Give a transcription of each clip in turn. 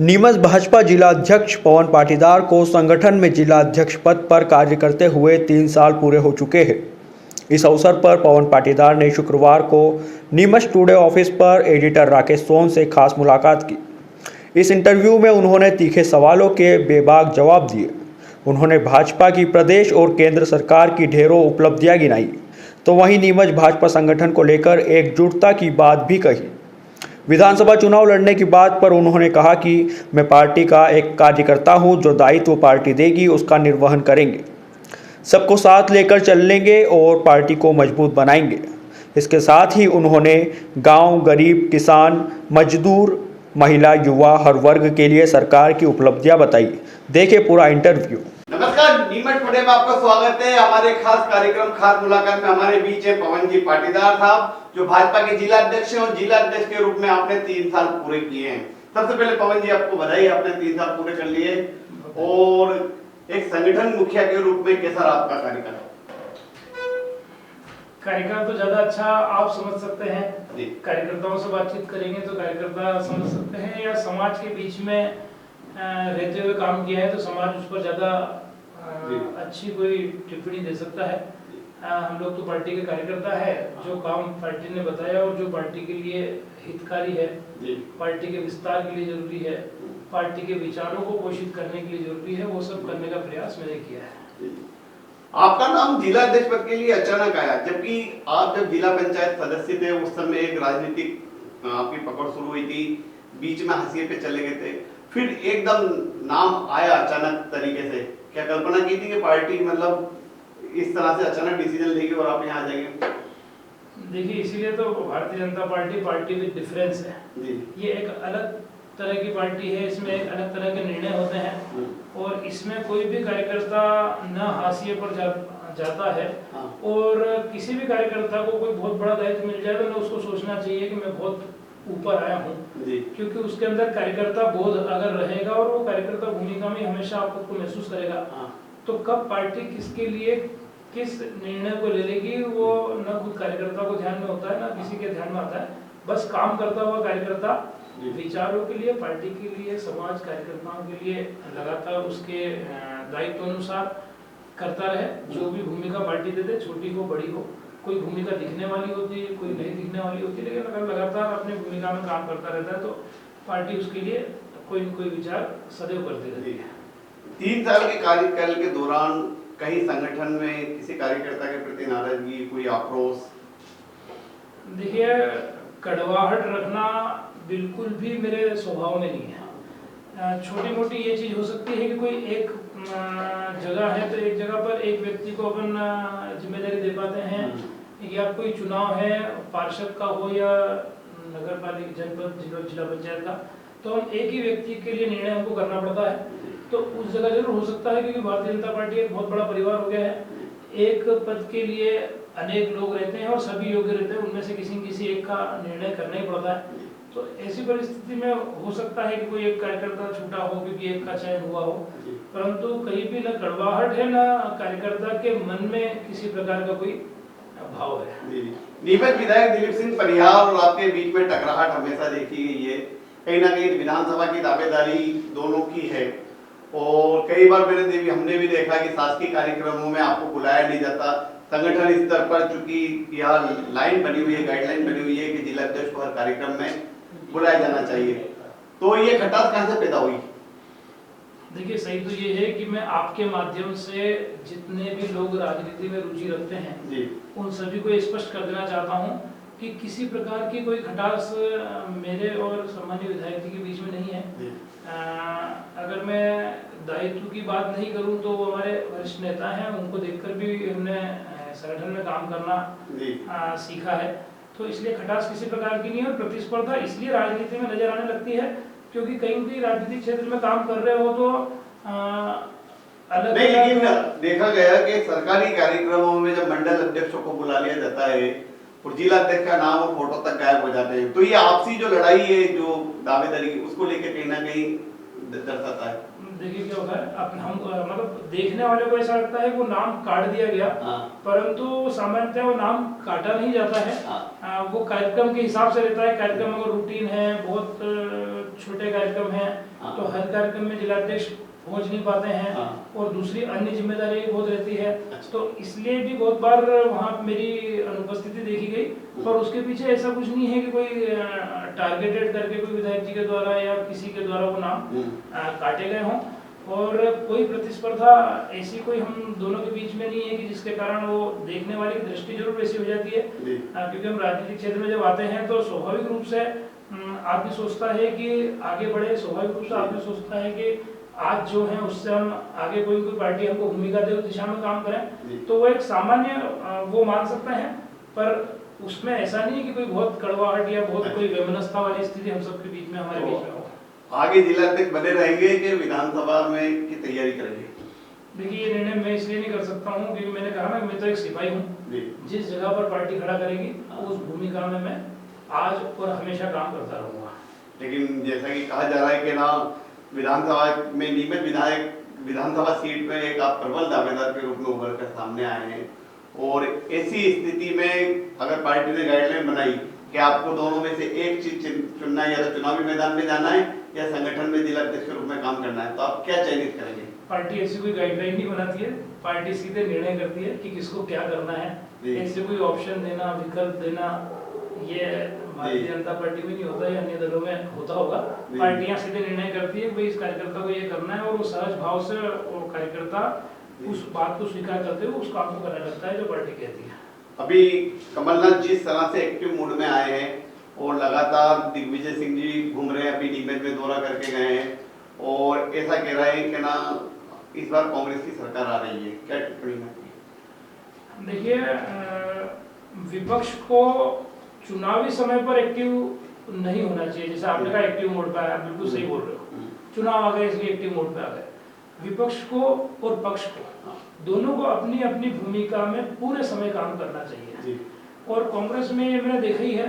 नीमच भाजपा जिलाध्यक्ष पवन पाटीदार को संगठन में जिलाध्यक्ष पद पर कार्य करते हुए 3 साल पूरे हो चुके हैं। इस अवसर पर पवन पाटीदार ने शुक्रवार को नीमच टुडे ऑफिस पर एडिटर राकेश सोन से खास मुलाकात की। इस इंटरव्यू में उन्होंने तीखे सवालों के बेबाक जवाब दिए। उन्होंने भाजपा की प्रदेश और केंद्र सरकार की ढेरों उपलब्धियां गिनाई, तो वहीं नीमच भाजपा संगठन को लेकर एकजुटता की बात भी कही। विधानसभा चुनाव लड़ने की बात पर उन्होंने कहा कि मैं पार्टी का एक कार्यकर्ता हूं, जो दायित्व पार्टी देगी उसका निर्वहन करेंगे, सबको साथ लेकर चलेंगे और पार्टी को मजबूत बनाएंगे। इसके साथ ही उन्होंने गांव, गरीब, किसान, मजदूर, महिला, युवा हर वर्ग के लिए सरकार की उपलब्धियां बताई। देखे पूरा इंटरव्यू। नमस्कार, नीमच टुडे में आपका स्वागत है। हमारे खास कार्यक्रम खास मुलाकात में हमारे बीच है पवन जी पाटीदार साहब, जो भाजपा के जिला अध्यक्ष हैं और जिला अध्यक्ष के रूप में आपने 3 साल पूरे किए हैं। सबसे पहले पवन जी, आपको बधाई, आपने 3 साल पूरे कर लिए। और एक संगठन मुखिया के रूप में कैसा रहा आपका कार्यकाल? कार्यकाल तो ज्यादा अच्छा आप समझ सकते हैं, कार्यकर्ताओं से बातचीत करेंगे तो कार्यकर्ता समझ सकते हैं, या समाज के बीच में रहते हुए काम किया है तो समाज उस पर ज्यादा अच्छी कोई टिप्पणी दे सकता है। हम लोग तो पार्टी के कार्यकर्ता है, जो काम पार्टी ने बताया और जो पार्टी के लिए हितकारी है, पार्टी के विस्तार के लिए जरूरी है, पार्टी के विचारों को पोषित करने के लिए जरूरी है, वो सब करने का प्रयास मैंने किया है। आपका नाम जिला अध्यक्ष पद के लिए अचानक आया, जबकि आप जब जिला पंचायत सदस्य थे उस समय एक राजनीतिक आपकी पकड़ शुरू हुई थी, बीच में हाशिए पे चले गए थे, फिर एकदम नाम आया अचानक तरीके से। क्या कल्पना की थी कि पार्टी मतलब इस तरह से अचानक डिसीजन लेगी और आप यहाँ आ जाएंगे? देखिए, इसीलिए तो Bharatiya Janata party with difference है। ये एक अलग तरह की पार्टी है, इसमें एक अलग तरह के निर्णय होते हैं और इसमें कोई भी कार्यकर्ता न हाशिए पर जाता है। और किसी भी कार्यकर्ता को कोई बहुत बड़ा दायित्व मिल जाए तो न उसको सोचना चाहिए कि मैं बहुत ऊपर आया हूँ, क्योंकि उसके अंदर कार्यकर्ता बोध अगर रहेगा और वो कार्यकर्ता भूमिका में हमेशा आप खुद को महसूस करेगा, तो कब पार्टी किसके लिए किस निर्णय को ले लेगी वो न खुद कार्यकर्ता को ध्यान में होता है, ना किसी के ध्यान में आता है। बस काम करता हुआ कार्यकर्ता विचारों के लिए, पार्टी के लिए, समाज कार्यकर्ताओं के लिए लगातार उसके दायित्व अनुसार करता रहे। जो भी भूमिका पार्टी दे दे, छोटी हो बड़ी हो, कोई भूमिका दिखने वाली होती है, कोई नहीं दिखने वाली होती है, लेकिन अगर लगातार अपनी भूमिका में काम करता रहता है तो पार्टी उसके लिए कोई न कोई विचार सदैव करती रहती है। 3 साल के कार्यकाल के दौरान कहीं संगठन में किसी कार्यकर्ता के प्रति नाराजगी, कोई आक्रोश? देखिए, कड़वाहट रखना बिल्कुल भी मेरे स्वभाव में नहीं है। छोटी मोटी ये चीज हो सकती है कि कोई एक जगह है तो एक जगह पर एक व्यक्ति को अपन जिम्मेदारी दे पाते हैं, या कोई चुनाव है पार्षद का हो या नगर पालिका, जनपद, जिला पंचायत का, तो हम एक ही व्यक्ति के लिए निर्णय हमको करना पड़ता है। तो उस जगह जरूर हो सकता है, क्योंकि भारतीय जनता पार्टी एक बहुत बड़ा परिवार हो गया है। एक पद के लिए अनेक लोग रहते हैं और सभी योग्य रहते हैं, उनमें से किसी एक का निर्णय करना ही पड़ता है। तो ऐसी परिस्थिति में हो सकता है कि कोई एक कार्यकर्ता छूटा हो क्योंकि एक का चयन हुआ हो, परंतु कहीं भी न कड़वाहट है, न कार्यकर्ता के मन में किसी प्रकार का कोई भाव है। नीमच विधायक दिलीप सिंह परिहार और आपके बीच में टकराहट हमेशा देखी गई है, कहीं ना कहीं विधानसभा की दावेदारी दोनों की है, और कई बार हमने भी देखा कि शासकीय कार्यक्रमों में आपको बुलाया नहीं जाता। संगठन स्तर पर चूंकि यह लाइन बनी हुई है, गाइडलाइन बनी हुई है कि जिला अध्यक्ष को हर कार्यक्रम में बुलाया जाना चाहिए, तो ये खटास कहां से पैदा हुई? देखिए, सही तो ये है कि मैं आपके माध्यम से जितने भी लोग राजनीति में रुचि रखते हैं उन सभी को स्पष्ट कर देना चाहता हूं कि किसी प्रकार की कोई खटास मेरे और सम्मानीय विधायक जी के बीच में नहीं है। अगर मैं दायित्व की बात नहीं करूं तो वो हमारे वरिष्ठ नेता हैं, उनको देखकर भी हमने संगठन में काम करना सीखा है, तो इसलिए खटास किसी प्रकार की नहीं है। और प्रतिस्पर्धा इसलिए राजनीति में नजर आने लगती है क्योंकि कहीं भी राजनीतिक क्षेत्र में काम कर रहे हो तो अलग नहीं, लेकिन देखा गया कि सरकारी कार्यक्रमों में जब मंडल अध्यक्षों को बुला लिया जाता है और जिला अध्यक्ष का नाम और फोटो तक गायब हो जाते हैं, तो ये आपसी जो लड़ाई है, जो दावेदारी, उसको लेकर कहीं ना कहीं दर्शाता है। देखिए क्या होता है, अब हम मतलब देखने वाले को ऐसा लगता है कि वो नाम काट दिया गया, परंतु सामान्यतः वो नाम काटा नहीं जाता है। वो कार्यक्रम के हिसाब से रहता है। कार्यक्रम अगर रूटीन है, बहुत छोटे कार्यक्रम है हाँ। तो हर कार्यक्रम में जिलाध्यक्ष पहुंच नहीं पाते हैं हाँ। और दूसरी अन्य जिम्मेदारी बहुत रहती है। अच्छा। तो इसलिए भी बहुत बार वहाँ मेरी अनुपस्थिति देखी गई, पर उसके पीछे ऐसा कुछ नहीं है कि कोई टारगेटेड करके कोई विधायक जी के द्वारा या किसी के द्वारा वो नाम काटे गए हों, और कोई प्रतिस्पर्धा ऐसी कोई हम दोनों के बीच में नहीं है कि जिसके कारण वो देखने वाली की दृष्टि जरूर ऐसी हो जाती है। क्योंकि हम राजनीतिक क्षेत्र में जब आते हैं तो स्वाभाविक रूप से आदमी सोचता है कि आगे बढ़े, स्वाभाविक रूप से आदमी सोचता है कि आज जो है उससे हम आगे कोई पार्टी हमको भूमिका दे उस दिशा में काम करें, तो वो एक सामान्य वो मान सकते हैं, पर उसमें ऐसा नहीं है कि कोई बहुत कड़वाहट या बहुत कोई वैमनस्यता वाली स्थिति हम सबके बीच में हमारे बीच में हो। आगे जिलाध्यक्ष बने रहेंगे कि विधानसभा में की तैयारी करेंगे? देखिए, ये निर्णय मैं इसलिए नहीं कर सकता हूँ क्योंकि मैंने कहा ना, मैं तो एक सिपाही हूँ। जिस जगह पर पार्टी खड़ा करेगी उस भूमिका में मैं आज और हमेशा काम करता रहूंगा। लेकिन जैसा कि कहा जा रहा है कि ना विधानसभा में नियमित विधायक विधानसभा सीट में एक आप प्रबल दावेदार के रूप में उभर कर सामने आए हैं, और ऐसी स्थिति में अगर पार्टी ने गाइडलाइन बनाई कि आपको दोनों में से एक चीज चुनना है, या तो चुनावी मैदान में जाना है या संगठन में जिलाध्यक्ष के रूप में काम करना है, तो आप क्या चयनित करेंगे? पार्टी ऐसी कोई गाइडलाइन नहीं बनाती है, पार्टी सीधे निर्णय करती है कि किसको क्या करना है। ऐसे कोई ऑप्शन देना, विकल्प देना, ये भारतीय जनता पार्टी में नहीं होता है, अन्य दलों में होता होगा। पार्टियां सीधे निर्णय करती है भाई इस कार्यकर्ता को ये करना है, और वो सहज भाव से वो कार्यकर्ता उस बात को स्वीकार करते हुए उस काम को करने लगता है जो पार्टी कहती है। अभी कमलनाथ जिस तरह से एक्टिव मूड में आए हैं और लगातार दिग्विजय सिंह जी घूम रहे हैं, अभी नीमच में दौरा करके गए हैं, और ऐसा कह रहे हैं कि ना इस बार कांग्रेस की सरकार आ रही है, क्या टिप्पणी है? देखिए, विपक्ष को चुनावी समय पर एक्टिव नहीं होना चाहिए। जैसे आपने कहा एक्टिव मोड पे आया, बिल्कुल सही बोल रहे हो। चुनाव आ गए इसलिए एक्टिव मोड पे आ गए। विपक्ष को और पक्ष को दोनों को अपनी अपनी भूमिका में पूरे समय काम करना चाहिए। और कांग्रेस में ये मैंने देखा ही है,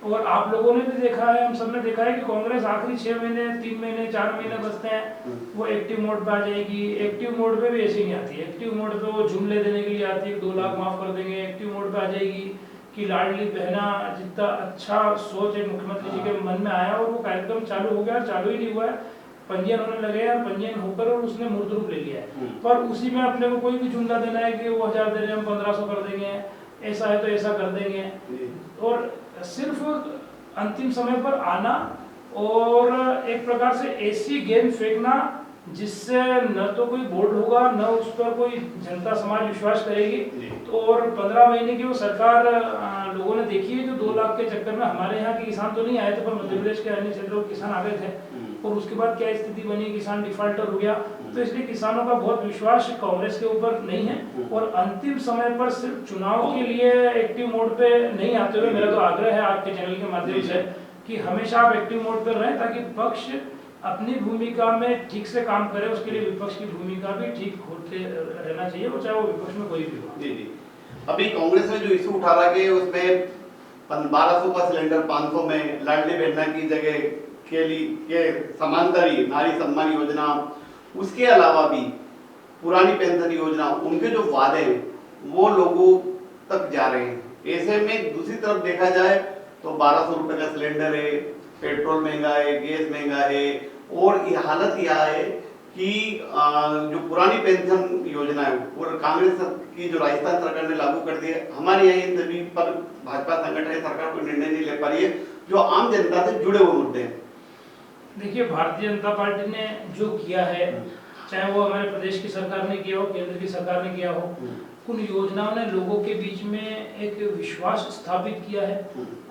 और आप लोगों ने भी देखा है, हम सब ने देखा है कि कांग्रेस आखिरी 6 महीने, 3 महीने, 4 महीने बचते हैं, वो एक्टिव मोड पे आ जाएगी। एक्टिव मोड पे भी ऐसी नहीं आती है। एक्टिव मोड पे वो जुमले देने के लिए आती है, 2 लाख माफ कर देंगे। एक्टिव मोड पे आ जाएगी कि लाडली बहना, जितना अच्छा सोच एक मुख्यमंत्री जी के मन में आया और वो कार्यक्रम चालू हो गया, चालू ही नहीं हुआ है, पंजीयन होने लगे और पंजीयन होकर और उसने मूर्त रूप ले लिया है। पर उसी में अपने को कोई भी जुमला देना है कि वो 1000 दे रहे हैं, हम 1500 कर देंगे, ऐसा है तो ऐसा कर देंगे, और सिर्फ अंतिम समय पर आना और एक प्रकार से ऐसी गेंद फेंकना जिससे न तो कोई बोर्ड होगा, न उस पर कोई जनता समाज विश्वास करेगी। तो और 15 महीने की वो सरकार लोगों ने देखी है, जो 2 लाख के चक्कर में हमारे यहाँ के किसान तो नहीं आए थे, पर मध्य प्रदेश के अन्य क्षेत्रों के किसान आ गए थे, और उसके बाद क्या स्थिति बनी, किसान डिफॉल्टर हो गया। तो इसलिए किसानों का बहुत विश्वास कांग्रेस के ऊपर नहीं है, और अंतिम समय पर सिर्फ चुनाव के लिए एक्टिव मोड पे नहीं आते हुए मेरा तो आग्रह है आपके चैनल के माध्यम से कि हमेशा आप एक्टिव मोड पर रहें, ताकि पक्ष अपनी भूमिका में ठीक से काम करे। उसके लिए विपक्ष की भूमिका भी ठीक होते रहना चाहिए, वो चाहे वो विपक्ष में कोई भी हो। जी जी। अभी कांग्रेस ने जो इशू उठा रहा है उसमें 1200 का सिलेंडर 500 में, लाडली बहना की जगह के लिए समांतर ही नारी सम्मान योजना, उसके अलावा भी पुरानी पेंशन योजना, उनके जो वादे हैं वो लोगों तक जा रहे हैं। ऐसे में दूसरी तरफ देखा जाए तो 1200 रुपए का सिलेंडर है, पेट्रोल महंगा है, गैस महंगा है, और ये हालत यह है कि जो पुरानी पेंशन योजना है और कांग्रेस की जो राजस्थान सरकार ने लागू कर दी है, हमारे यहाँ इन सभी पर भाजपा संगठन सरकार कोई निर्णय नहीं ले पा रही है जो आम जनता से जुड़े हुए मुद्दे हैं। देखिए, भारतीय जनता पार्टी ने जो किया है, चाहे वो हमारे प्रदेश की सरकार ने किया हो, केंद्र की सरकार ने किया हो, उन योजनाओं ने लोगों के बीच में एक विश्वास स्थापित किया है,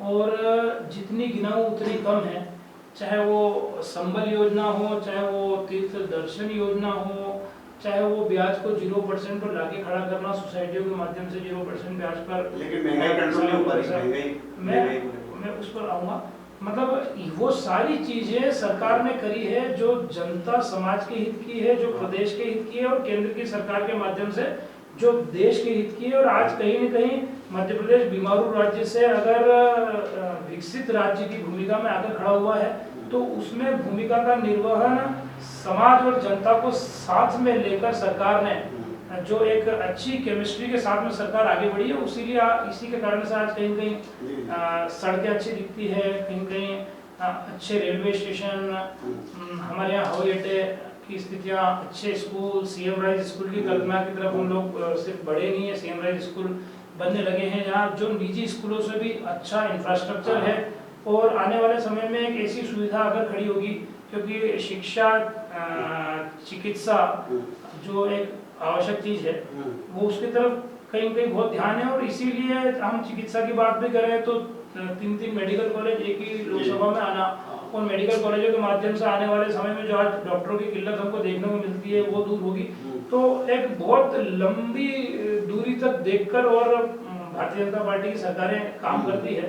और जितनी गिनाऊं उतनी कम है। चाहे वो संबल योजना हो, चाहे वो तीर्थ दर्शन योजना हो, चाहे वो ब्याज को 0% पर लाके खड़ा करना सोसाइटियों के माध्यम से 0% ब्याज पर, लेकिन महंगाई कंट्रोल नहीं हो पा रही। मैं उस पर आऊंगा। मतलब वो सारी चीजें सरकार ने करी है जो जनता समाज के हित की है, जो प्रदेश के हित की है, और केंद्र की सरकार के माध्यम से जो देश के हित की है। और आज कहीं न कहीं मध्य प्रदेश बीमारू राज्य से अगर विकसित राज्य की भूमिका में आकर खड़ा हुआ है, तो उसमें भूमिका का निर्वहन समाज और जनता को साथ में लेकर सरकार ने जो एक अच्छी केमिस्ट्री के साथ में सरकार आगे बढ़ी है, इसी के कारण से आज कहीं कहीं सड़कें अच्छी दिखती है, कहीं कहीं अच्छे रेलवे स्टेशन, हमारे यहाँ हवाई अड्डे की स्थितियाँ, अच्छे स्कूल, सीएम राइज स्कूल की कल्पना की तरफ हम लोग सिर्फ बढ़े नहीं है, सीएम राइज स्कूल बनने लगे हैं जहाँ जो निजी स्कूलों से भी अच्छा इंफ्रास्ट्रक्चर है। और आने वाले समय में एक ऐसी सुविधा अगर खड़ी होगी, क्योंकि शिक्षा, चिकित्सा जो एक आवश्यक चीज़ है वो उसकी तरफ कहीं कहीं बहुत ध्यान है। और इसीलिए हम चिकित्सा की बात भी करें तो 3 मेडिकल कॉलेज एक ही लोकसभा में आना, और मेडिकल कॉलेजों के माध्यम से आने वाले समय में जो आज डॉक्टरों की किल्लत हमको देखने को मिलती है वो दूर होगी। तो एक बहुत लंबी दूरी तक देखकर और भारतीय जनता पार्टी की सरकारें काम करती है,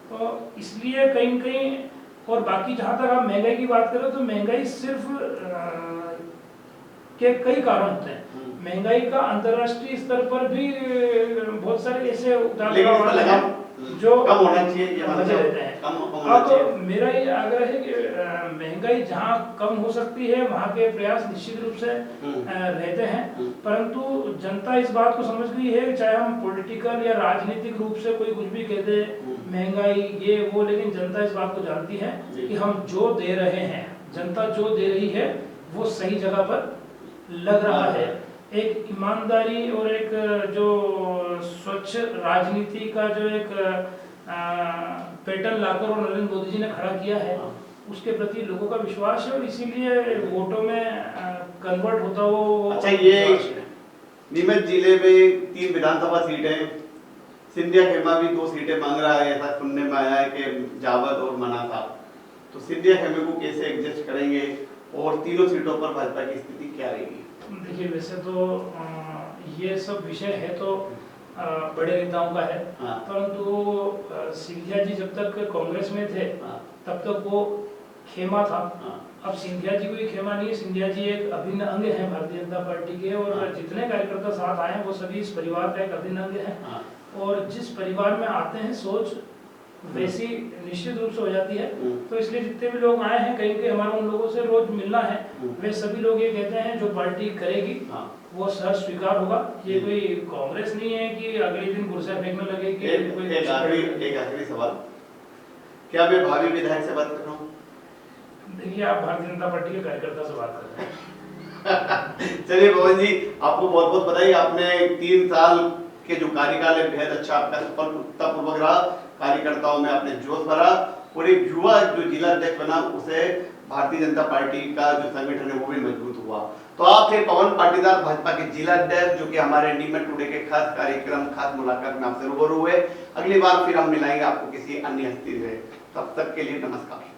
तो इसलिए कहीं कहीं। और बाकी जहाँ तक आप महंगाई की बात करें तो महंगाई सिर्फ के कई कारण होते हैं। महंगाई का अंतर्राष्ट्रीय स्तर पर भी बहुत सारे ऐसे उतार चढ़ाव जो कम होना चाहिए, ये बचे रहते हैं। कम होना चाहिए। मेरा ये आग्रह है कि महंगाई जहाँ कम हो सकती है वहाँ के प्रयास निश्चित रूप से रहते हैं, परंतु जनता इस बात को समझ गई है, चाहे हम पॉलिटिकल या राजनीतिक रूप से कोई कुछ भी कहते हैं महंगाई ये वो, लेकिन जनता इस बात को जानती है कि हम जो दे रहे हैं, जनता जो दे रही है वो सही जगह पर लग रहा है। एक ईमानदारी और एक जो स्वच्छ राजनीति का जो एक पैटर्न लाकर और नरेंद्र मोदी जी ने खड़ा किया है, उसके प्रति लोगों का विश्वास है और इसीलिए वोटों में कन्वर्ट होता हो। अच्छा, ये नीमच जिले में 3 विधानसभा सीटें, सिंधिया खेमा भी 2 सीटें मांग रहा है, ऐसा सुनने में आया है कि जावद और मना साहब, तो सिंधिया खेमे को कैसे एडजस्ट करेंगे और तीनों सीटों पर भाजपा की स्थिति क्या रहेगी? देखिए, वैसे तो ये सब विषय है तो बड़े नेताओं का है, परंतु सिंधिया जी जब तक कांग्रेस में थे तब तक वो खेमा था। अब सिंधिया जी कोई खेमा नहीं है, सिंधिया जी एक अभिन्न अंग है भारतीय जनता पार्टी के, और जितने कार्यकर्ता साथ आए हैं वो सभी इस परिवार का एक अभिन्न अंग है। और जिस परिवार में आते हैं सोच वैसी निश्चित रूप से हो जाती है। तो इसलिए जितने भी लोग आए हैं, कहीं हमारा उन लोगों से रोज मिलना है, वे सभी लोग ये कहते हैं जो पार्टी करेगी वो सर स्वीकार होगा। ये कोई कांग्रेस नहीं है कि अगले दिन कुर्सियां फेंकने लगे कि एक आखिरी सवाल, क्या मैं भावी विधायक से बात कर रहा हूँ? देखिए, आप भारतीय जनता पार्टी के कार्यकर्ता से बात कर रहे हैं। चलिए पवन जी, आपको बहुत बहुत बधाई। आपने 3 साल के जो कार्यकाल है बेहद अच्छा आपका सफलतापूर्वक रहा, कार्यकर्ताओं में आपने जोश भरा और एक युवा जो जिला अध्यक्ष बना उसे भारतीय जनता पार्टी का जो संगठन है वो भी मजबूत हुआ। तो आप थे पवन पाटीदार, भाजपा के जिला अध्यक्ष, जो कि हमारे नीमच टुडे के खास कार्यक्रम, खास मुलाकात में आपसे रूबरू हुए। अगली बार फिर हम मिलाएंगे आपको किसी अन्य हस्ती से। तब तक के लिए नमस्कार।